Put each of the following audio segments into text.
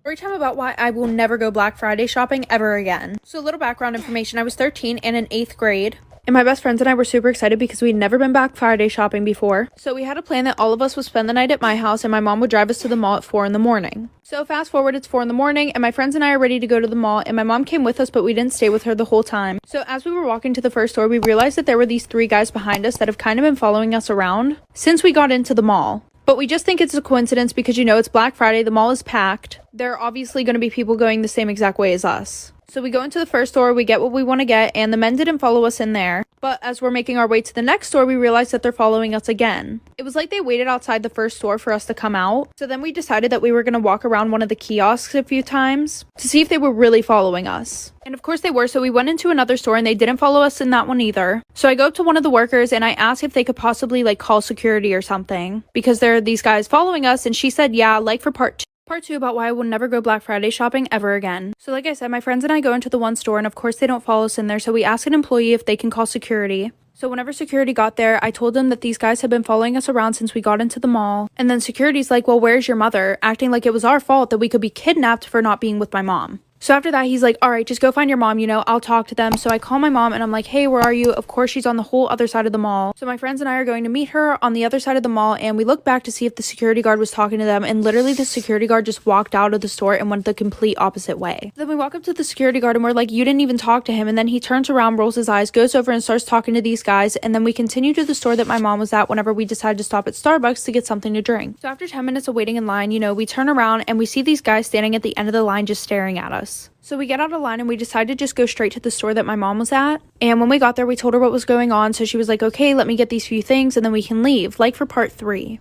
Story time about why I will never go Black Friday shopping ever again. So a little background information. I was 13 and in 8th grade. And my best friends and I were super excited because we'd never been Black Friday shopping before. So we had a plan that all of us would spend the night at my house and my mom would drive us to the mall at 4 in the morning. So fast forward, it's 4 in the morning and my friends and I are ready to go to the mall and my mom came with us, but we didn't stay with her the whole time. So as we were walking to the first store, we realized that there were these 3 guys behind us that have kind of been following us around since we got into the mall. But we just think it's a coincidence because, you know, it's Black Friday, the mall is packed. There are obviously going to be people going the same exact way as us. So we go into the first store, we get what we want to get, and the men didn't follow us in there. But as we're making our way to the next store, we realized that they're following us again. It was like they waited outside the first store for us to come out. So then we decided that we were going to walk around one of the kiosks a few times to see if they were really following us. And of course they were, so we went into another store and they didn't follow us in that one either. So I go up to one of the workers and I asked if they could possibly like call security or something because there are these guys following us, and she said yeah, like for part 2 about why I will never go Black Friday shopping ever again. So like I said, my friends and I go into the one store and of course they don't follow us in there, so we ask an employee if they can call security. So whenever security got there, I told them that these guys had been following us around since we got into the mall. And then security's like, well, where's your mother? Acting like it was our fault that we could be kidnapped for not being with my mom. So after that, he's like, all right, just go find your mom, you know, I'll talk to them. So I call my mom and I'm like, hey, where are you? Of course, she's on the whole other side of the mall. So my friends and I are going to meet her on the other side of the mall, and we look back to see if the security guard was talking to them, and literally the security guard just walked out of the store and went the complete opposite way. Then we walk up to the security guard and we're like, you didn't even talk to him. And then he turns around, rolls his eyes, goes over and starts talking to these guys. And then we continue to the store that my mom was at whenever we decided to stop at Starbucks to get something to drink. So after 10 minutes of waiting in line, you know, we turn around and we see these guys standing at the end of the line just staring at us. So we get out of line and we decided to just go straight to the store that my mom was at. And when we got there, we told her what was going on. So she was like, okay, let me get these few things and then we can leave, like for part 3.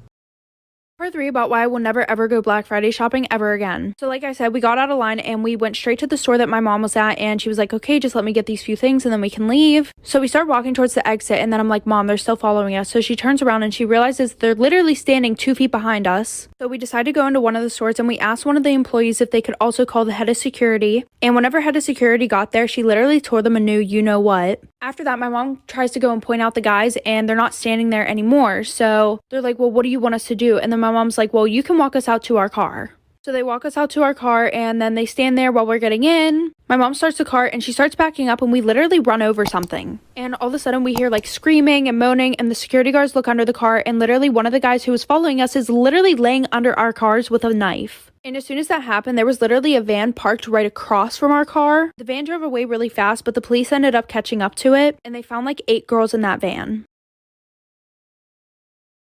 Part 3 about why I will never ever go Black Friday shopping ever again. So like I said, we got out of line and we went straight to the store that my mom was at, and she was like, okay, just let me get these few things and then we can leave. So we start walking towards the exit and then I'm like, Mom, they're still following us. So she turns around and she realizes they're literally standing 2 feet behind us. So we decided to go into one of the stores and we asked one of the employees if they could also call the head of security. And whenever head of security got there, she literally tore them a new you-know-what. After that, my mom tries to go and point out the guys and they're not standing there anymore. So they're like, well, what do you want us to do? And then my mom's like, well, you can walk us out to our car. So they walk us out to our car and then they stand there while we're getting in. My mom starts the car and she starts backing up and we literally run over something. And all of a sudden we hear like screaming and moaning, and the security guards look under the car and literally one of the guys who was following us is literally laying under our cars with a knife. And as soon as that happened, there was literally a van parked right across from our car. The van drove away really fast, but the police ended up catching up to it and they found like 8 girls in that van.